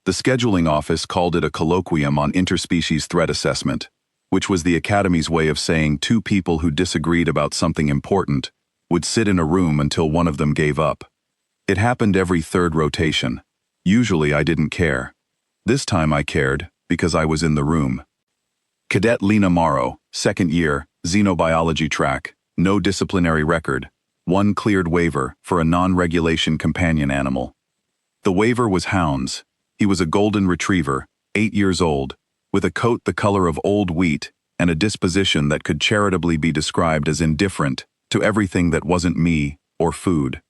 The scheduling office called it a colloquium on interspecies threat assessment, which was the Academy's way of saying two people who disagreed about something important would sit in a room until one of them gave up. It happened every third rotation. Usually I didn't care. This time I cared, because I was in the room. Cadet Lena Morrow, second year, xenobiology track, no disciplinary record, one cleared waiver for a non-regulation companion animal. The waiver was Hound's. He was a golden retriever, 8 years old, with a coat the color of old wheat and a disposition that could charitably be described as indifferent to everything that wasn't me or food.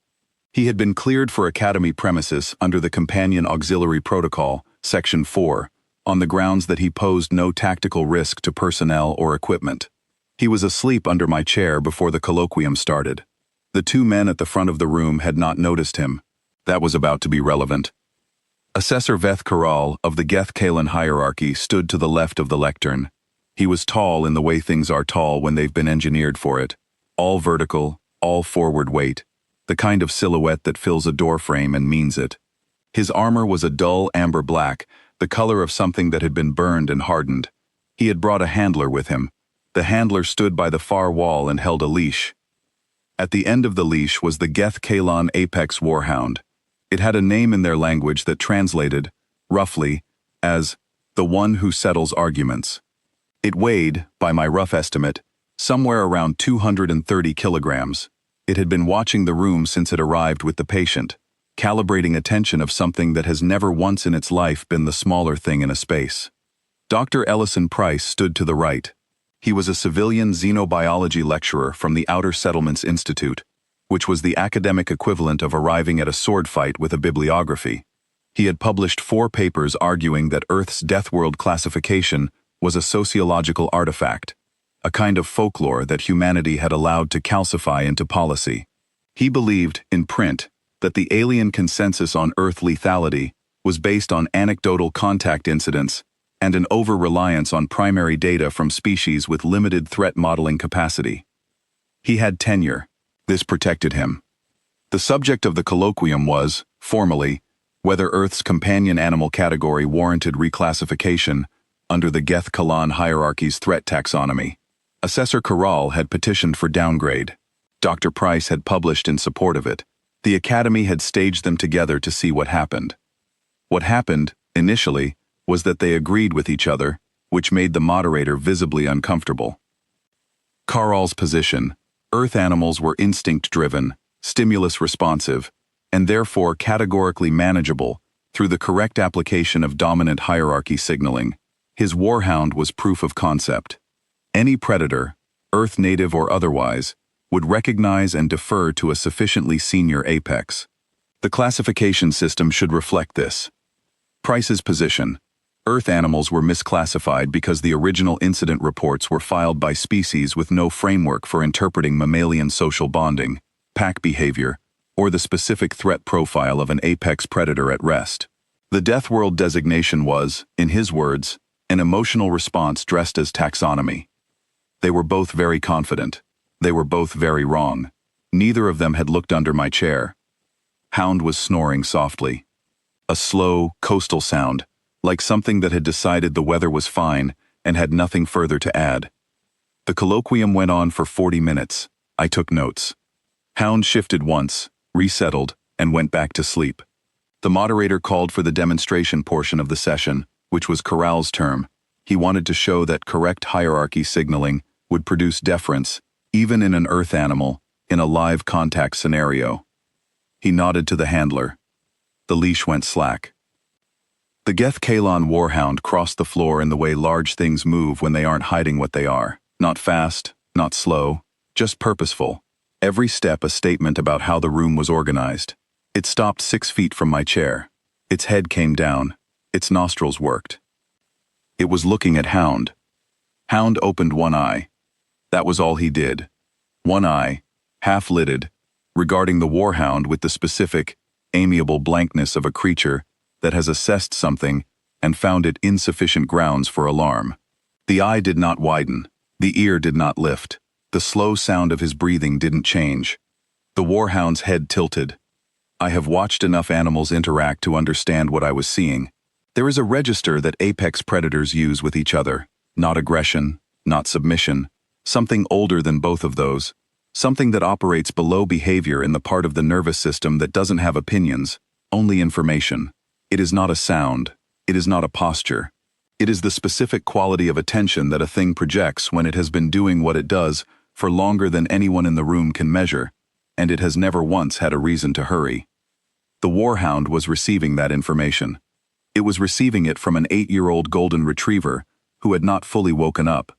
He had been cleared for Academy premises under the Companion Auxiliary Protocol, Section 4, on the grounds that he posed no tactical risk to personnel or equipment. He was asleep under my chair before the colloquium started. The two men at the front of the room had not noticed him. That was about to be relevant. Assessor geth-kalan of the geth-kalan hierarchy stood to the left of the lectern. He was tall in the way things are tall when they've been engineered for it. All vertical, all forward weight. The kind of silhouette that fills a doorframe and means it. His armor was a dull amber black, the color of something that had been burned and hardened. He had brought a handler with him. The handler stood by the far wall and held a leash. At the end of the leash was the geth-kalan apex warhound. It had a name in their language that translated, roughly, as the one who settles arguments. It weighed, by my rough estimate, somewhere around 230 kilograms. It had been watching the room since it arrived with the patient, calibrating attention of something that has never once in its life been the smaller thing in a space. Dr. Ellison Price stood to the right. He was a civilian xenobiology lecturer from the Outer Settlements Institute, which was the academic equivalent of arriving at a sword fight with a bibliography. He had published 4 papers arguing that Earth's deathworld classification was a sociological artifact, a kind of folklore that humanity had allowed to calcify into policy. He believed, in print, that the alien consensus on Earth lethality was based on anecdotal contact incidents and an over-reliance on primary data from species with limited threat modeling capacity. He had tenure. This protected him. The subject of the colloquium was, formally, whether Earth's companion animal category warranted reclassification under the geth-kalan hierarchy's threat taxonomy. Assessor Corral had petitioned for downgrade. Dr. Price had published in support of it. The Academy had staged them together to see what happened. What happened, initially, was that they agreed with each other, which made the moderator visibly uncomfortable. Corral's position: Earth animals were instinct-driven, stimulus-responsive, and therefore categorically manageable through the correct application of dominant hierarchy signaling. His warhound was proof of concept. Any predator, Earth native or otherwise, would recognize and defer to a sufficiently senior apex. The classification system should reflect this. Price's position: Earth animals were misclassified because the original incident reports were filed by species with no framework for interpreting mammalian social bonding, pack behavior, or the specific threat profile of an apex predator at rest. The deathworld designation was, in his words, an emotional response dressed as taxonomy. They were both very confident. They were both very wrong. Neither of them had looked under my chair. Hound was snoring softly. A slow, coastal sound, like something that had decided the weather was fine and had nothing further to add. The colloquium went on for 40 minutes. I took notes. Hound shifted once, resettled, and went back to sleep. The moderator called for the demonstration portion of the session, which was Corral's term. He wanted to show that correct hierarchy signaling would produce deference, even in an Earth animal, in a live contact scenario. He nodded to the handler. The leash went slack. The geth-kalan warhound crossed the floor in the way large things move when they aren't hiding what they are. Not fast, not slow, just purposeful. Every step a statement about how the room was organized. It stopped 6 feet from my chair. Its head came down. Its nostrils worked. It was looking at Hound. Hound opened one eye. That was all he did. One eye, half-lidded, regarding the warhound with the specific, amiable blankness of a creature that has assessed something and found it insufficient grounds for alarm. The eye did not widen. The ear did not lift. The slow sound of his breathing didn't change. The warhound's head tilted. I have watched enough animals interact to understand what I was seeing. There is a register that apex predators use with each other, not aggression, not submission, something older than both of those, something that operates below behavior in the part of the nervous system that doesn't have opinions, only information. It is not a sound. It is not a posture. It is the specific quality of attention that a thing projects when it has been doing what it does for longer than anyone in the room can measure, and it has never once had a reason to hurry. The warhound was receiving that information. It was receiving it from an 8-year-old golden retriever who had not fully woken up.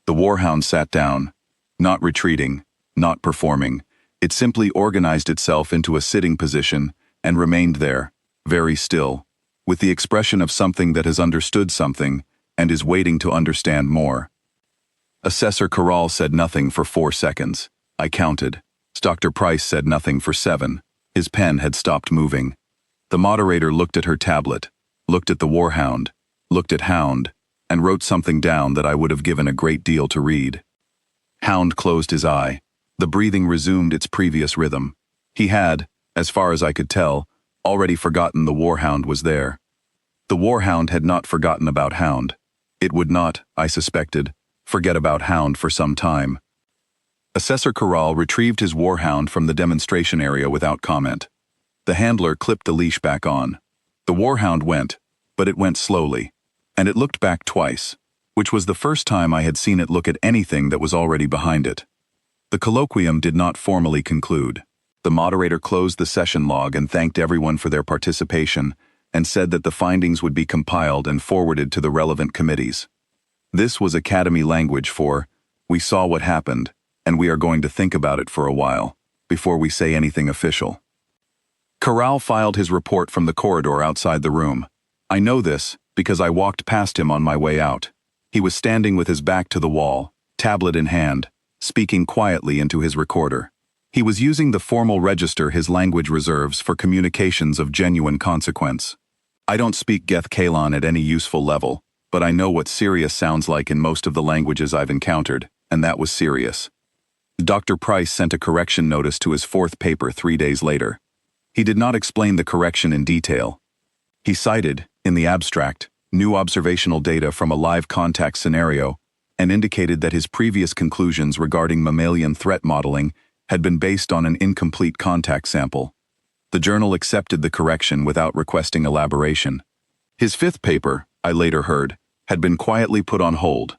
The warhound sat down, not retreating, not performing. It simply organized itself into a sitting position and remained there, very still, with the expression of something that has understood something and is waiting to understand more. Assessor Corral said nothing for 4 seconds. I counted. Dr. Price said nothing for 7. His pen had stopped moving. The moderator looked at her tablet, looked at the warhound, looked at Hound, and wrote something down that I would have given a great deal to read. Hound closed his eye. The breathing resumed its previous rhythm. He had, as far as I could tell, already forgotten the warhound was there. The warhound had not forgotten about Hound. It would not, I suspected, forget about Hound for some time. Assessor Corral retrieved his warhound from the demonstration area without comment. The handler clipped the leash back on. The warhound went, but it went slowly, and it looked back twice, which was the first time I had seen it look at anything that was already behind it. The colloquium did not formally conclude. The moderator closed the session log and thanked everyone for their participation and said that the findings would be compiled and forwarded to the relevant committees. This was Academy language for, we saw what happened, and we are going to think about it for a while, before we say anything official. Corral filed his report from the corridor outside the room. I know this because I walked past him on my way out. He was standing with his back to the wall, tablet in hand, speaking quietly into his recorder. He was using the formal register his language reserves for communications of genuine consequence. I don't speak geth-kalan at any useful level, but I know what serious sounds like in most of the languages I've encountered, and that was serious. Dr. Price sent a correction notice to his 4th paper 3 days later. He did not explain the correction in detail. He cited, in the abstract, new observational data from a live contact scenario and indicated that his previous conclusions regarding mammalian threat modeling had been based on an incomplete contact sample. The journal accepted the correction without requesting elaboration. His 5th paper, I later heard, had been quietly put on hold.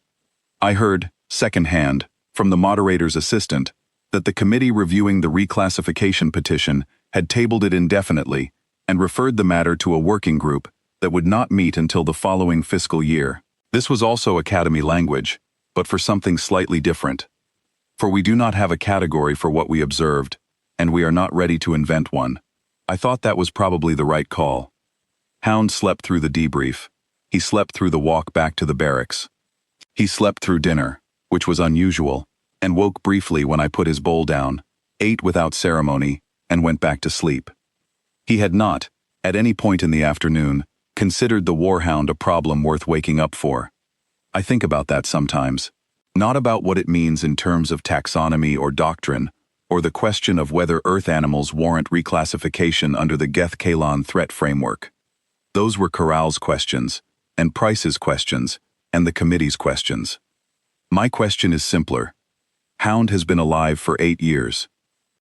I heard, secondhand, from the moderator's assistant, that the committee reviewing the reclassification petition had tabled it indefinitely and referred the matter to a working group that would not meet until the following fiscal year. This was also Academy language, but for something slightly different. For we do not have a category for what we observed, and we are not ready to invent one. I thought that was probably the right call. Hound slept through the debrief. He slept through the walk back to the barracks. He slept through dinner, which was unusual, and woke briefly when I put his bowl down, ate without ceremony, and went back to sleep. He had not, at any point in the afternoon, considered the warhound a problem worth waking up for. I think about that sometimes. Not about what it means in terms of taxonomy or doctrine, or the question of whether Earth animals warrant reclassification under the geth-kalan threat framework. Those were Corral's questions, and Price's questions, and the committee's questions. My question is simpler. Hound has been alive for 8 years.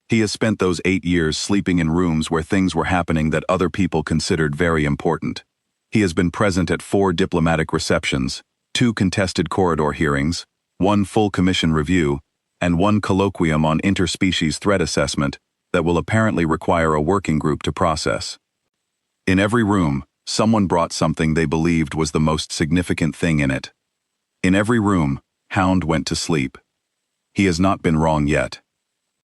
He has spent those 8 years sleeping in rooms where things were happening that other people considered very important. He has been present at 4 diplomatic receptions, 2 contested corridor hearings, 1 full commission review, and 1 colloquium on interspecies threat assessment that will apparently require a working group to process. In every room, someone brought something they believed was the most significant thing in it. In every room, Hound went to sleep. He has not been wrong yet.